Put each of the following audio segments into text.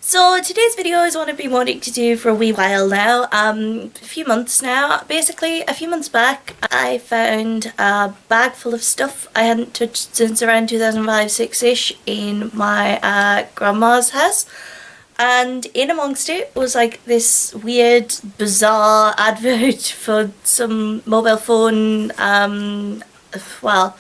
So today's video is one I've been wanting to do for a wee while now, a few months now. Basically, a few months back I found a bag full of stuff I hadn't touched since around 2005-6ish in my grandma's house. And in amongst it was like this weird, bizarre advert for some mobile phone, well,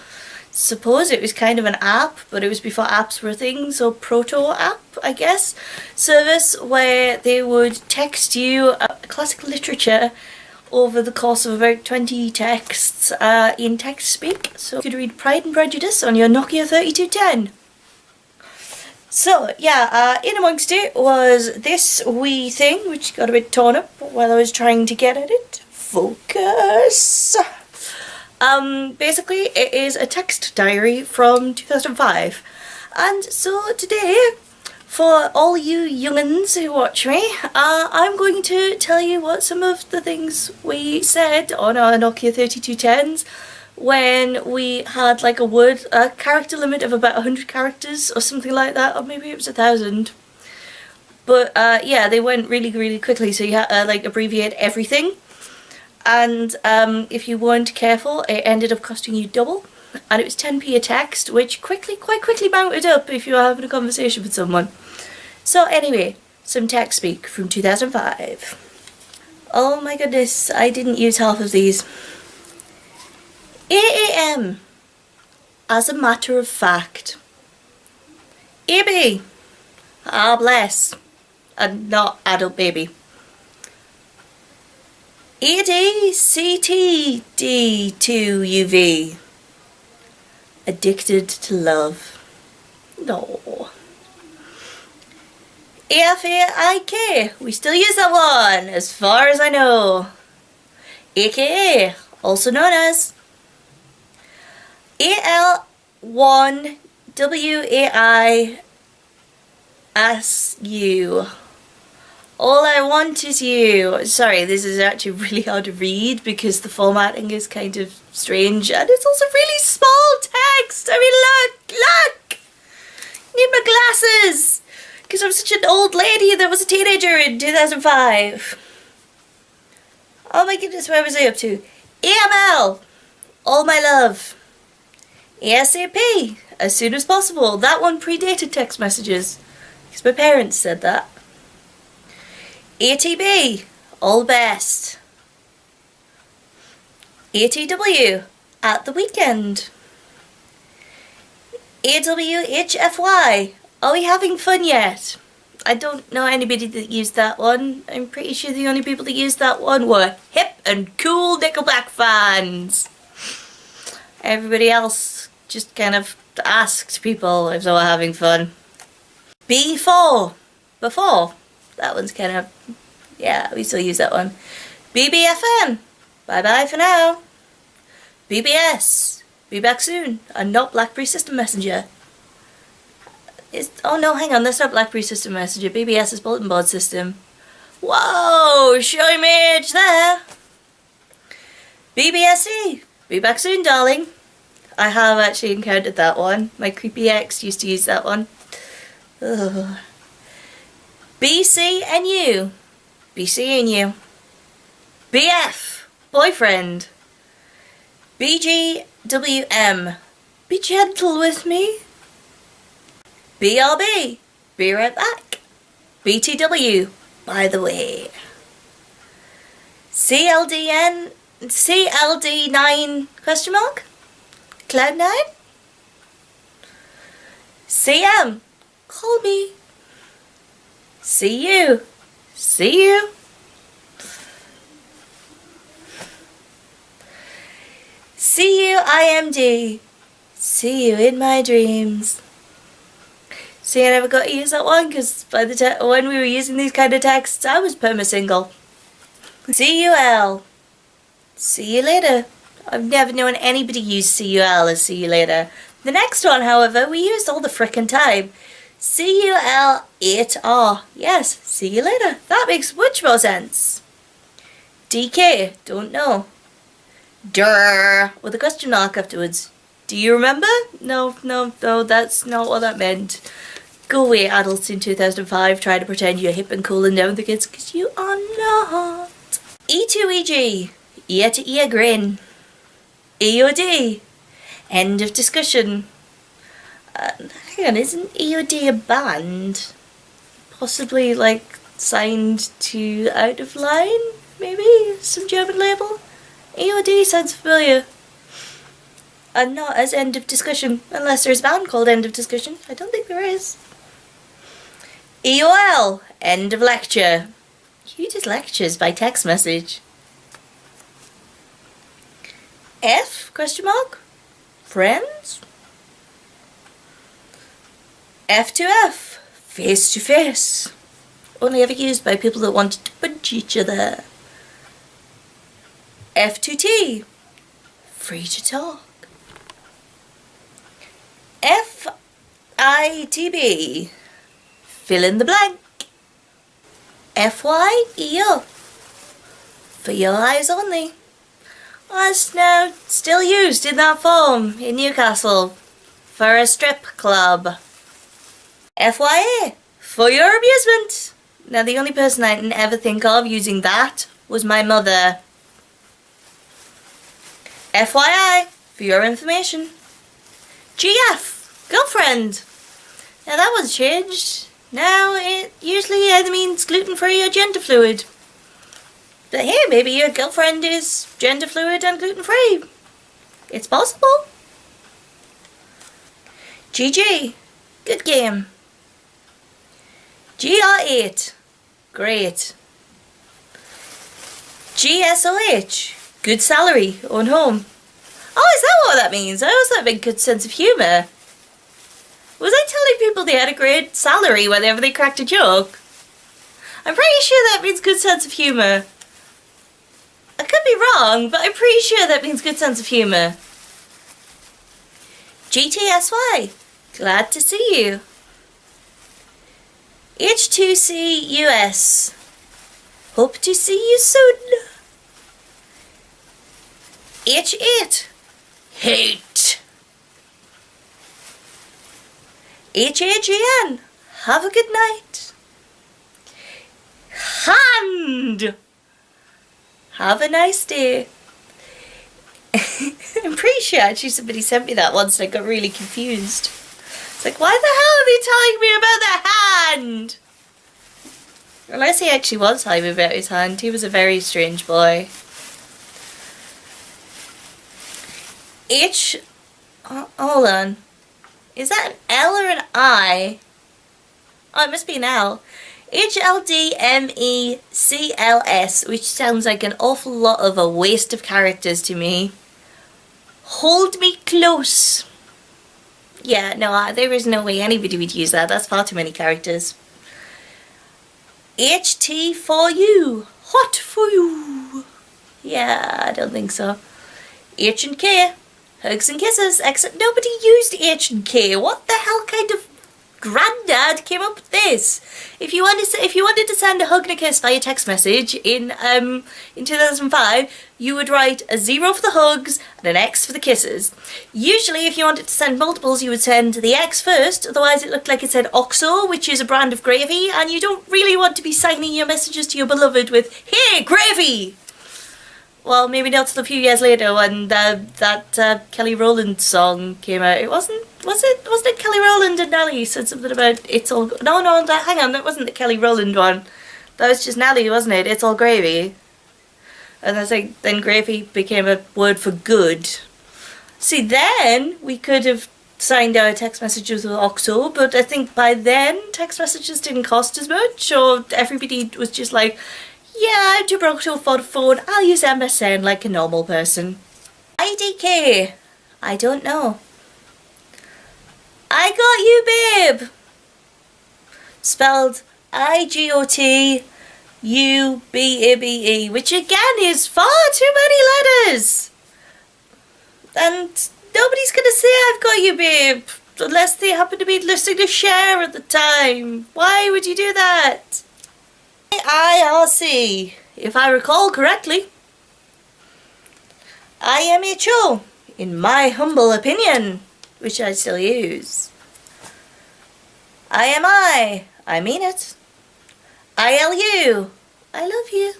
suppose it was kind of an app, but it was before apps were a thing, so proto-app, I guess, service where they would text you classical literature over the course of about 20 texts in text speak, so you could read Pride and Prejudice on your Nokia 3210. So yeah, in amongst it was this wee thing which got a bit torn up while I was trying to get at it. Focus! Basically it is a text diary from 2005, and so today, for all you young'uns who watch me, I'm going to tell you what some of the things we said on our Nokia 3210s when we had like a character limit of about 100 characters or something like that, or maybe it was 1,000. But yeah, they went really quickly, so you had to like abbreviate everything. And if you weren't careful, it ended up costing you double, and it was 10p a text, which quite quickly mounted up if you were having a conversation with someone. So anyway, some text speak from 2005. Oh my goodness, I didn't use half of these. 8 AM, as a matter of fact. AB, ah bless, and not adult baby. ADCTD2UV, addicted to love. No. AFAIK, we still use that one, as far as I know. AKA, also known as AL1WAISU. All I want is you. Sorry, this is actually really hard to read because the formatting is kind of strange, and it's also really small text. I mean, look! Need my glasses! Because I'm such an old lady that was a teenager in 2005. Oh my goodness, where was I up to? AML! All my love. ASAP! As soon as possible. That one predated text messages, because my parents said that. ATB, all best. ATW, at the weekend. AWHFY, are we having fun yet? I don't know anybody that used that one. I'm pretty sure the only people that used that one were hip and cool Nickelback fans. Everybody else just kind of asked people if they were having fun. B4, before. That one's kind of, yeah, we still use that one. BBFN, bye bye for now. BBS, be back soon, and not BlackBerry System Messenger. Oh no, hang on, that's not BlackBerry System Messenger. BBS is Bulletin Board System. Whoa, show image there. BBSE, be back soon, darling. I have actually encountered that one. My creepy ex used to use that one. Ugh. BCNU, BCNU. BF, boyfriend. BGWM, be gentle with me. BRB, be right back. BTW, by the way. CLD9, question mark? Cloud9? CM, call me. See you. See you. See you, IMD. See you in my dreams. See, I never got to use that one because by the time when we were using these kind of texts, I was perma-single. CUL. See you later. I've never known anybody use CUL as see you later. The next one, however, we used all the frickin' time. CUL8R. Yes, see you later. That makes much more sense. DK, don't know. Durr, with a question mark afterwards. Do you remember? No, that's not what that meant. Go away, adults in 2005 trying to pretend you're hip and cool and down with the kids, because you are not. E2EG, ear to ear grin. EOD, end of discussion. Hang on, isn't EOD a band? Possibly like signed to Out of Line, maybe? Some German label? EOD sounds familiar. And not as end of discussion, unless there's a band called End of Discussion. I don't think there is. EOL, end of lecture. Who does lectures by text message? F, question mark? Friends? F to F, face to face. Only ever used by people that wanted to punch each other. F to T, free to talk. FITB, fill in the blank. FYEO, for your eyes only. That's now still used in that form in Newcastle for a strip club. FYA, for your amusement. Now the only person I can ever think of using that was my mother. FYI, for your information. GF, girlfriend. Now that one's changed. Now it usually either means gluten-free or gender fluid. But hey, maybe your girlfriend is gender fluid and gluten-free. It's possible. GG, good game. GR8, great. GSOH, good salary, own home. Oh, is that what that means? I always thought it meant good sense of humour. Was I telling people they had a great salary whenever they cracked a joke? I'm pretty sure that means good sense of humour. I could be wrong, but I'm pretty sure that means good sense of humour. GTSY, glad to see you. H2C US, hope to see you soon. H8, hate. HAGN, have a good night. Hand, have a nice day. I'm pretty sure actually somebody sent me that once and I got really confused. It's like, why the hell are they telling me about the hand? Unless he actually was telling me about his hand. He was a very strange boy. Hold on. Is that an L or an I? Oh, it must be an L. HLDMECLS, which sounds like an awful lot of a waste of characters to me. Hold me close. Yeah, no, there is no way anybody would use that. That's far too many characters. HT for you. Hot for you. Yeah, I don't think so. H and K. Hugs and kisses, except nobody used H and K. What the hell kind of granddad came up with this? If you wanted to send a hug and a kiss via text message in 2005, you would write a 0 for the hugs and an X for the kisses. Usually, if you wanted to send multiples, you would send the X first. Otherwise, it looked like it said OXO, which is a brand of gravy, and you don't really want to be signing your messages to your beloved with "Hey, gravy." Well, maybe not till a few years later when that Kelly Rowland song came out. Wasn't it Kelly Rowland and Nelly said something about it's all... No, hang on, that wasn't the Kelly Rowland one. That was just Nelly, wasn't it? It's all gravy. And I think then gravy became a word for good. See, then we could have signed our text messages with OXO, but I think by then text messages didn't cost as much, or everybody was just like... Yeah, I'm too broke to afford a phone. I'll use MSN like a normal person. IDK. I don't know. I got you, babe. Spelled IGOTUBABE, which again is far too many letters. And nobody's gonna say I've got you, babe, unless they happen to be listening to Cher at the time. Why would you do that? IRC, if I recall correctly. IMHO, in my humble opinion, which I still use. I mean it. ILU, I love you.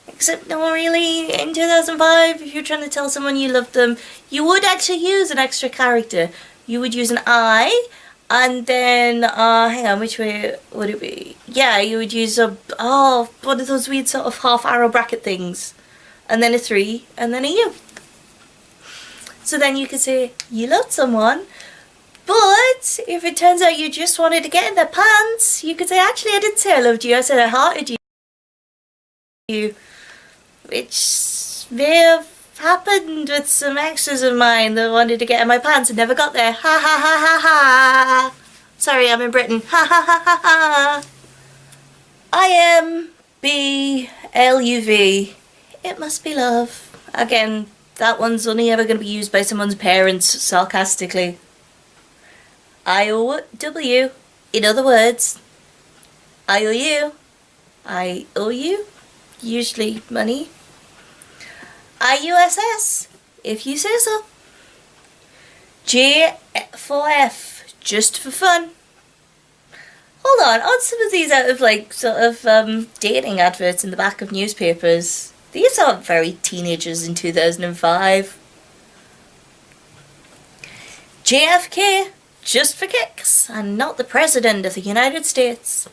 Except not really in 2005, if you're trying to tell someone you love them, you would actually use an extra character. You would use an I, and then, hang on, which way would it be? Yeah, you would use one of those weird sort of half arrow bracket things. And then a 3, and then a U. So then you could say, you loved someone, but if it turns out you just wanted to get in their pants, you could say, actually I didn't say I loved you, I said I hearted you. Which may have happened with some exes of mine that wanted to get in my pants and never got there. Ha ha ha ha ha. Sorry, I'm in Britain. Ha ha ha ha ha. IMBLUV. It must be love. Again, that one's only ever going to be used by someone's parents sarcastically. IOW. In other words, I owe you. I owe you. Usually money. IUSS, if you say so. J4F, just for fun. Hold on some of these out of dating adverts in the back of newspapers. These aren't very teenagers in 2005. JFK, just for kicks, and not the President of the United States.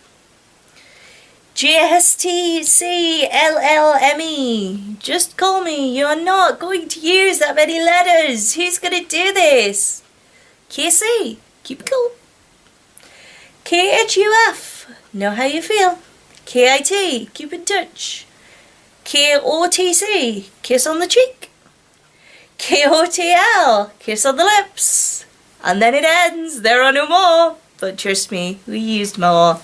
JSTCLLME, just call me, you're not going to use that many letters, who's going to do this? KC, keep it cool. KHUF, know how you feel. KIT, keep in touch. KOTC, kiss on the cheek. KOTL, kiss on the lips. And then it ends, there are no more, but trust me, we used more.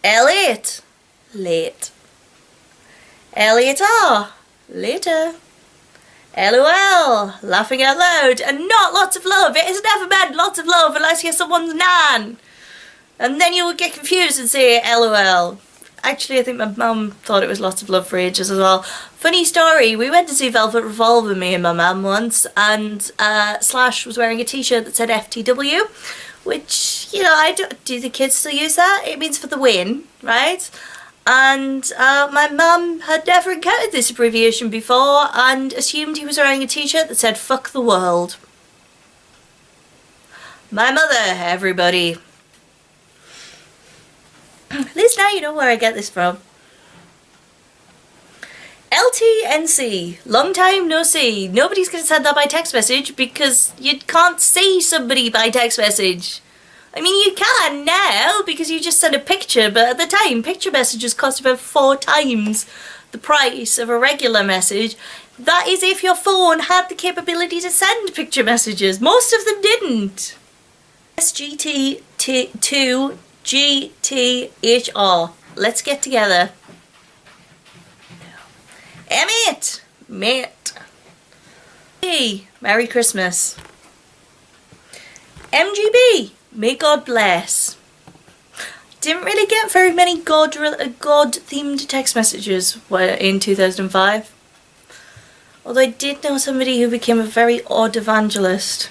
L8, late. L8R, later. LOL, laughing out loud, and not lots of love. It has never meant lots of love unless you're someone's nan. And then you would get confused and say LOL. Actually, I think my mum thought it was lots of love for ages as well. Funny story, we went to see Velvet Revolver, me and my mum once, and Slash was wearing a t-shirt that said FTW. Which, you know, do the kids still use that? It means for the win, right? And my mum had never encountered this abbreviation before and assumed he was wearing a t-shirt that said fuck the world. My mother, everybody. At least now you know where I get this from. LTNC, long time no see. Nobody's going to send that by text message because you can't see somebody by text message. I mean, you can now because you just send a picture, but at the time, picture messages cost about 4 times the price of a regular message. That is if your phone had the capability to send picture messages. Most of them didn't. SGT2GTHR. Let's get together. M8, mate. Hey, Merry Christmas. MGB, may God bless. Didn't really get very many God-themed text messages in 2005. Although I did know somebody who became a very odd evangelist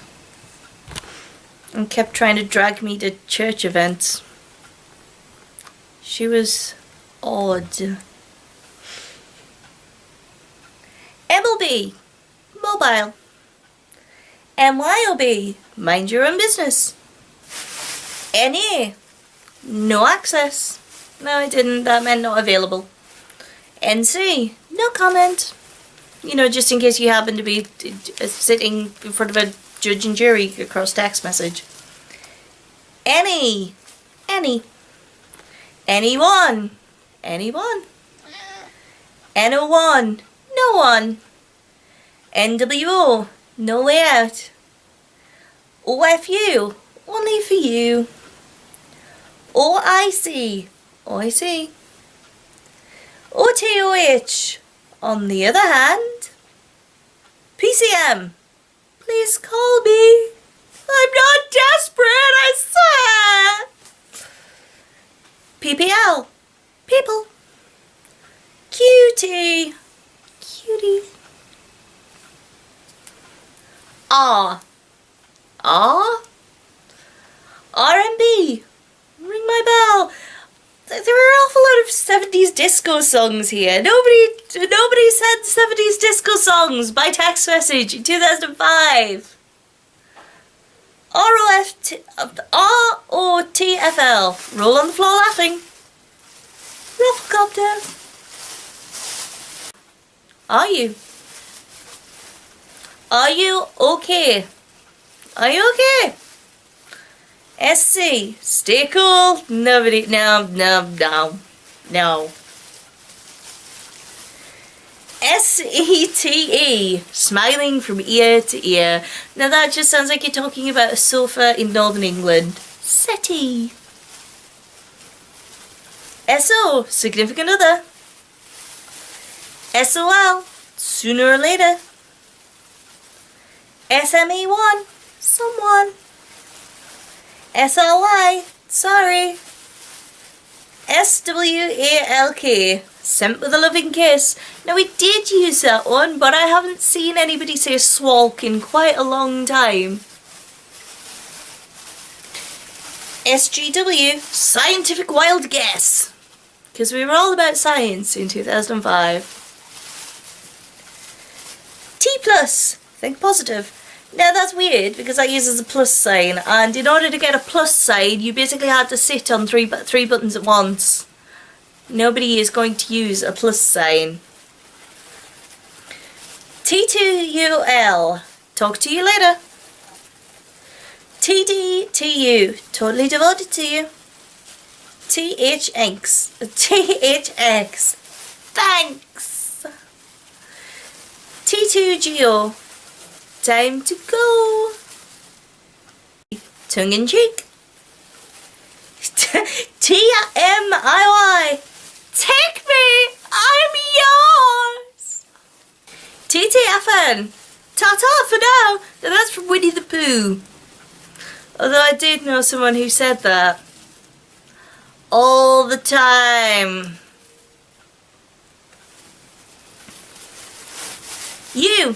and kept trying to drag me to church events. She was odd. MLB, mobile. MYOB, mind your own business. NA, no access. No, I didn't. That meant not available. NC, no comment. You know, just in case you happen to be sitting in front of a judge and jury across text message. Any. Anyone. Anyone. NO1, no one. NWO, no way out. OFU, only for you. OIC, OIC. OTOH, on the other hand. PCM, please call me. I'm not desperate, I swear. PPL, people. Cutie, cutie. Ah, me! Ring my bell! There are an awful lot of 70s disco songs here. Nobody sent 70s disco songs by text message in 2005. ROTFL. Roll on the floor laughing. Rufflecopter. Are you? Are you okay? Are you okay? SC, stay cool. Nobody, no. SETE, smiling from ear to ear. Now that just sounds like you're talking about a sofa in Northern England. SETI. SO, significant other. SOL, sooner or later. SME1, someone. SRY, sorry. SWALK, sent with a loving kiss. Now we did use that one, but I haven't seen anybody say swalk in quite a long time. SGW, scientific wild guess. Because we were all about science in 2005. T+, think positive. Now that's weird because that uses a plus sign, and in order to get a plus sign you basically had to sit on three buttons at once. Nobody is going to use a plus sign. T2UL, talk to you later. TDTU, totally devoted to you. THX, thanks. T2GO, time to go. Tongue in cheek. TMIY, take me, I'm yours. TTFN, ta-ta for now. Now that's from Winnie the Pooh. Although I did know someone who said that all the time. You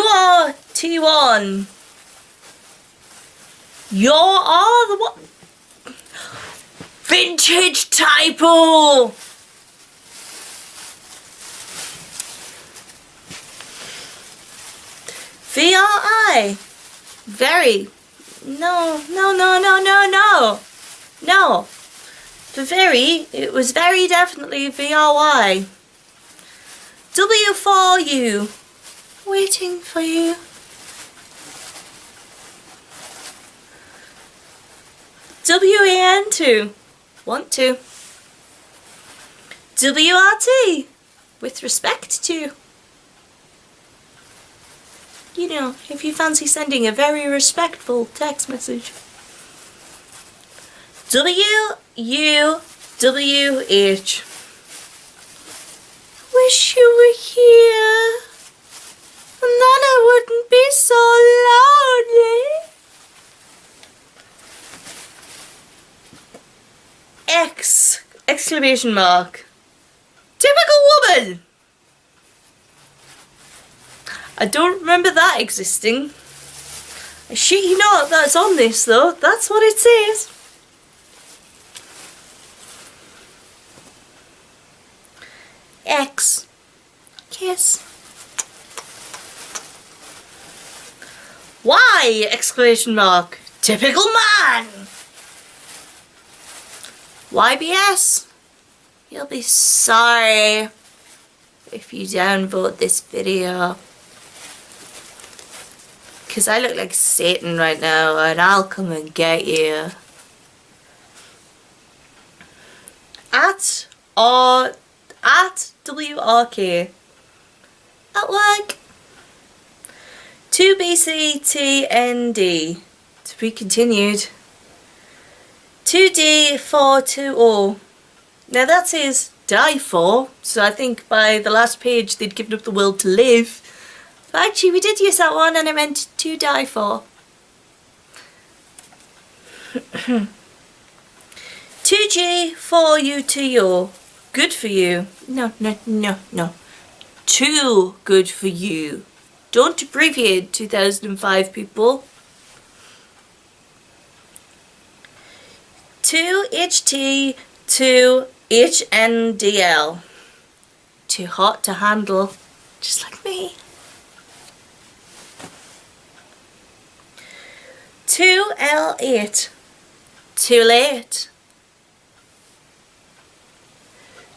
are T1. You are the what? Vintage typo. VRI. Very. No. For very, it was very definitely VRY. W4U. Waiting for you. WAN2. Want to. WRT. With respect to. You know, if you fancy sending a very respectful text message. WUWH. Wish you were here, and then I wouldn't be so lonely. X! Exclamation mark. Typical woman! I don't remember that existing. I shit you not, that's on this though. That's what it says. X. Kiss. Y! Exclamation mark. Typical man! YBS. You'll be sorry if you downvote this video. Because I look like Satan right now and I'll come and get you. At WRK. At work. 2BCTND. To be continued. 2D420. Now that says die for, so I think by the last page they'd given up the will to live. But actually we did use that one and I meant to die for. 2G4UTO. Good for you. No. Too good for you. Don't abbreviate 2005, people. 2HT, 2HNDL. Too hot to handle, just like me. 2L8. Too late.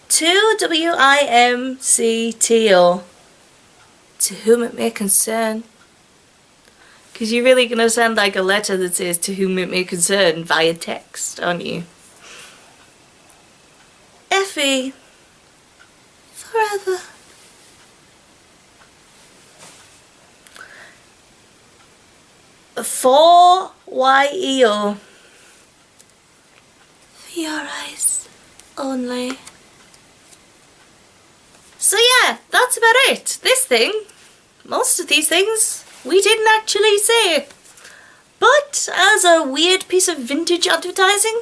2WIMCTO. To whom it may concern. Because you're really going to send like a letter that says to whom it may concern via text, aren't you? FE. Forever. For YEO. For your eyes only. So yeah, that's about it. This thing, most of these things, we didn't actually say. But as a weird piece of vintage advertising,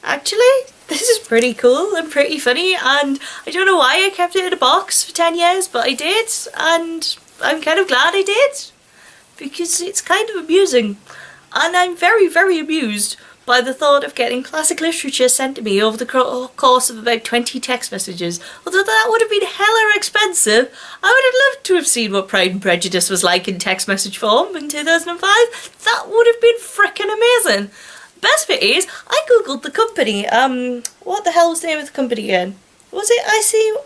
actually, this is pretty cool and pretty funny, and I don't know why I kept it in a box for 10 years, but I did, and I'm kind of glad I did, because it's kind of amusing. And I'm very, very amused by the thought of getting classic literature sent to me over the course of about 20 text messages. Although that would have been hella expensive, I would have loved to have seen what Pride and Prejudice was like in text message form in 2005. That would have been frickin' amazing. Best bit is, I googled the company. What the hell was the name of the company again? Was it iCUE?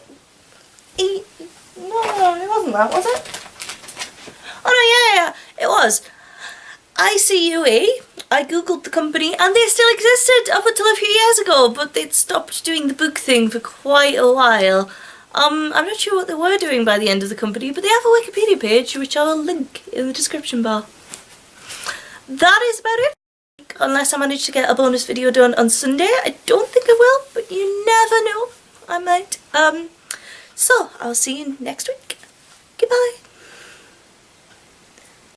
No, it wasn't that, was it? Oh no, yeah, it was. iCUE. I googled the company and they still existed up until a few years ago, but they'd stopped doing the book thing for quite a while. I'm not sure what they were doing by the end of the company, but they have a Wikipedia page which I will link in the description bar. That is about it. Unless I manage to get a bonus video done on Sunday. I don't think I will, but you never know. I might. So I'll see you next week. Goodbye.